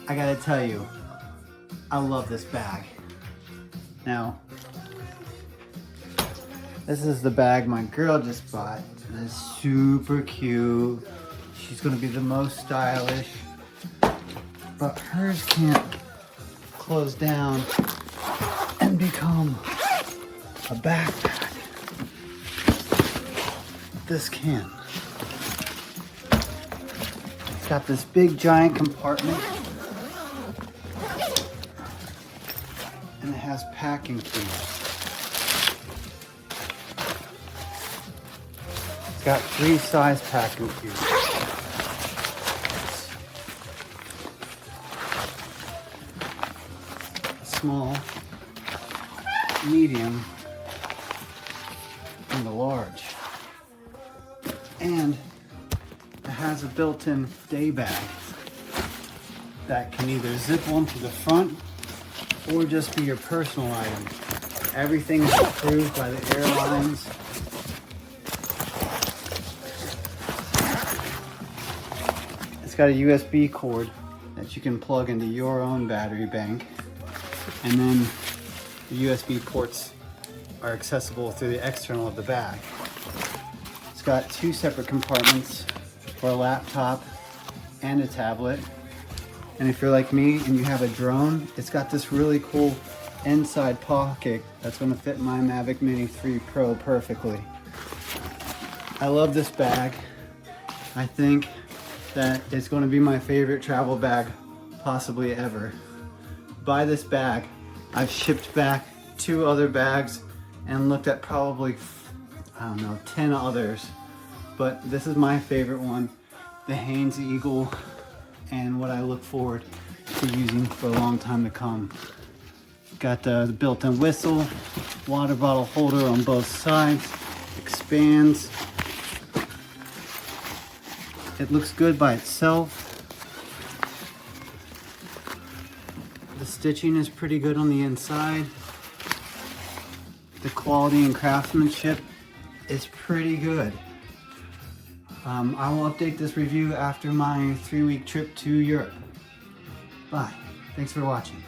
I gotta tell you, I love this bag. Now, this is the bag my girl just bought. It's super cute. She's gonna be the most stylish, but hers can't close down and become a backpack. This can. It's got this big giant compartment, and it has packing keys. It's got 3 size packing cubes. Small, medium, and a large. And it has a built-in day bag that can either zip onto the front or just be your personal item. Everything is approved by the airlines. It's got a USB cord that you can plug into your own battery bank, and then the USB ports are accessible through the external of the bag. It's got 2 separate compartments for a laptop and a tablet. And if you're like me and you have a drone, it's got this really cool inside pocket that's going to fit my Mavic Mini 3 Pro perfectly. I love this bag. I think that it's going to be my favorite travel bag possibly ever. Buy this bag. I've shipped back 2 other bags and looked at probably, I don't know, 10 others. But this is my favorite one, the Hynes Eagle, and what I look forward to using for a long time to come. Got the built-in whistle, water bottle holder on both sides, expands. It looks good by itself. The stitching is pretty good on the inside. The quality and craftsmanship is pretty good. I will update this review after my 3-week trip to Europe. Bye. Thanks for watching.